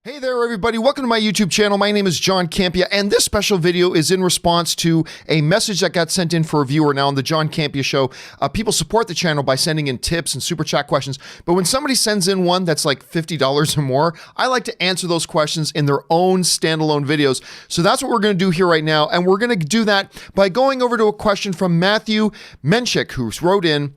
Hey there, everybody. Welcome to my YouTube channel. My name is John Campea, and this special video is in response to a message that got sent in for a viewer. Now, on the John Campea Show, people support the channel by sending in tips and super chat questions, but when somebody sends in one that's like $50 or more, I like to answer those questions in their own standalone videos. So that's what we're going to do here right now, and we're going to do that by going over to a question from Matthew Menchik, who wrote in,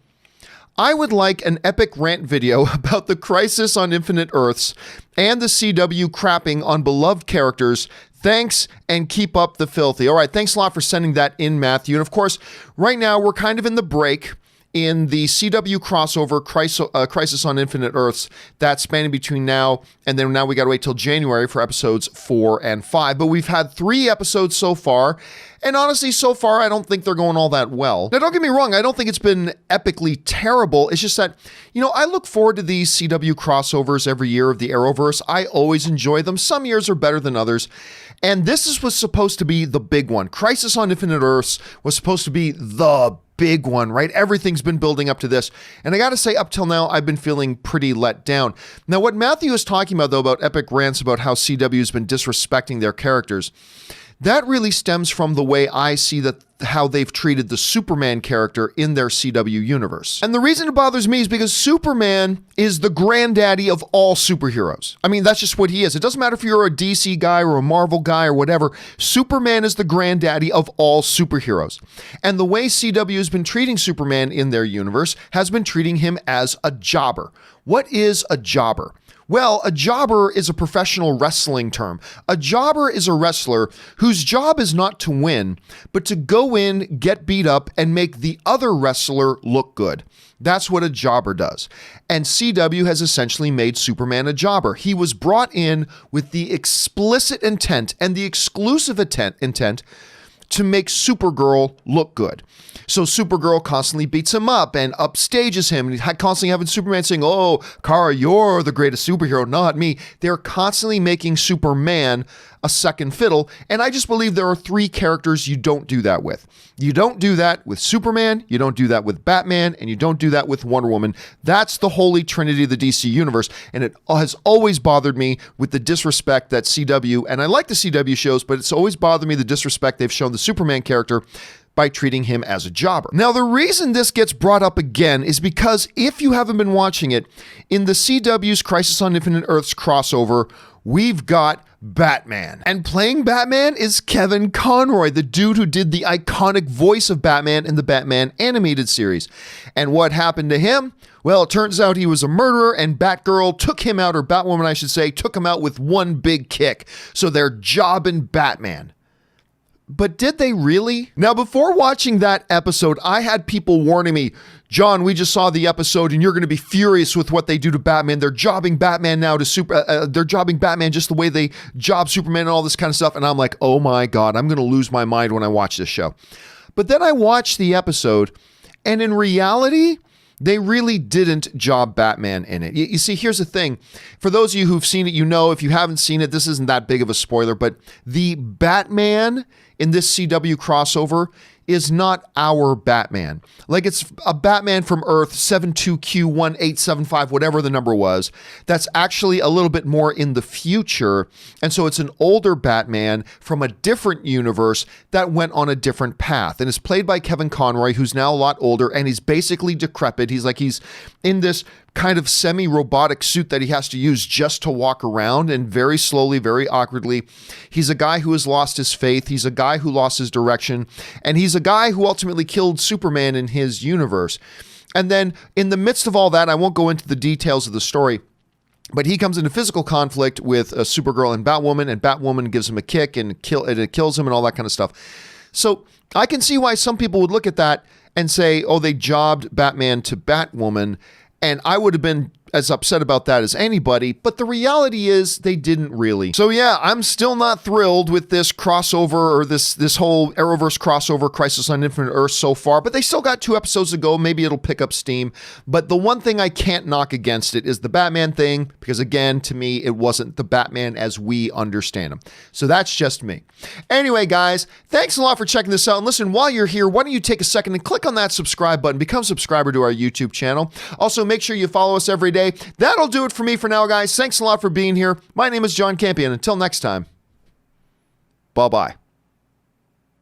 I would like an epic rant video about the Crisis on Infinite Earths and the CW crapping on beloved characters. Thanks, and keep up the filthy. All right, thanks a lot for sending that in, Matthew. And of course, right now we're kind of in the break in the CW crossover Crisis on Infinite Earths that's spanning between now and then now we got to wait till January for episodes 4 and 5. But we've had 3 episodes so far, and honestly, so far, I don't think they're going all that well. Now, don't get me wrong, I don't think it's been epically terrible. It's just that, I look forward to these CW crossovers every year of the Arrowverse. I always enjoy them. Some years are better than others. And this was supposed to be the big one. Crisis on Infinite Earths was supposed to be the big one, right? Everything's been building up to this. And I got to say, up till now, I've been feeling pretty let down. Now, what Matthew is talking about, though, about epic rants about how CW has been disrespecting their characters, that really stems from the way I see how they've treated the Superman character in their CW universe. And the reason it bothers me is because Superman is the granddaddy of all superheroes. I mean, that's just what he is. It doesn't matter if you're a DC guy or a Marvel guy or whatever. Superman is the granddaddy of all superheroes. And the way CW has been treating Superman in their universe has been treating him as a jobber. What is a jobber? Well, a jobber is a professional wrestling term. A jobber is a wrestler whose job is not to win, but to go in, get beat up, and make the other wrestler look good. That's what a jobber does. And CW has essentially made Superman a jobber. He was brought in with the explicit intent and the exclusive intent to make Supergirl look good. So Supergirl constantly beats him up and upstages him, and he's constantly having Superman saying, oh, Kara, you're the greatest superhero, not me. They're constantly making Superman a second fiddle, and I just believe there are 3 characters you don't do that with. You don't do that with Superman, you don't do that with Batman, and you don't do that with Wonder Woman. That's the holy trinity of the DC universe, and it has always bothered me with the disrespect that CW, and I like the CW shows, but it's always bothered me the disrespect they've shown the Superman character by treating him as a jobber. Now, the reason this gets brought up again is because if you haven't been watching it, in the CW's Crisis on Infinite Earths crossover, we've got Batman. And playing Batman is Kevin Conroy, the dude who did the iconic voice of Batman in the Batman animated series. And what happened to him? Well, it turns out he was a murderer, and Batgirl took him out, or Batwoman, I should say, took him out with one big kick. So they're jobbing Batman. But did they really? Now, before watching that episode, I had people warning me, John, we just saw the episode and you're going to be furious with what they do to Batman. They're jobbing Batman now to they're jobbing Batman just the way they job Superman and all this kind of stuff. And I'm like, oh my God, I'm going to lose my mind when I watch this show. But then I watched the episode, and in reality, they really didn't job Batman in it. You see, here's the thing. For those of you who've seen it, if you haven't seen it, this isn't that big of a spoiler, but the Batman in this CW crossover is not our Batman. Like, it's a Batman from Earth 72Q1875, whatever the number was, that's actually a little bit more in the future. And so it's an older Batman from a different universe that went on a different path. And it's played by Kevin Conroy, who's now a lot older, and he's basically decrepit. He's in this kind of semi-robotic suit that he has to use just to walk around, and very slowly, very awkwardly. He's a guy who has lost his faith. He's a guy who lost his direction. And he's a guy who ultimately killed Superman in his universe. And then in the midst of all that, I won't go into the details of the story, but he comes into physical conflict with Supergirl and Batwoman gives him a kick and it kills him and all that kind of stuff. So I can see why some people would look at that and say, oh, they jobbed Batman to Batwoman. And I would have been as upset about that as anybody, but the reality is they didn't really. So yeah, I'm still not thrilled with this crossover, or this whole Arrowverse crossover, Crisis on Infinite Earths so far, but they still got 2 episodes to go. Maybe it'll pick up steam. But the one thing I can't knock against it is the Batman thing, because again, to me, it wasn't the Batman as we understand him. So that's just me. Anyway, guys, thanks a lot for checking this out. And listen, while you're here, why don't you take a second and click on that subscribe button, become a subscriber to our YouTube channel. Also, make sure you follow us every day Okay, that'll do it for me for now, guys. Thanks a lot for being here. My name is John Campea, and until next time, bye-bye.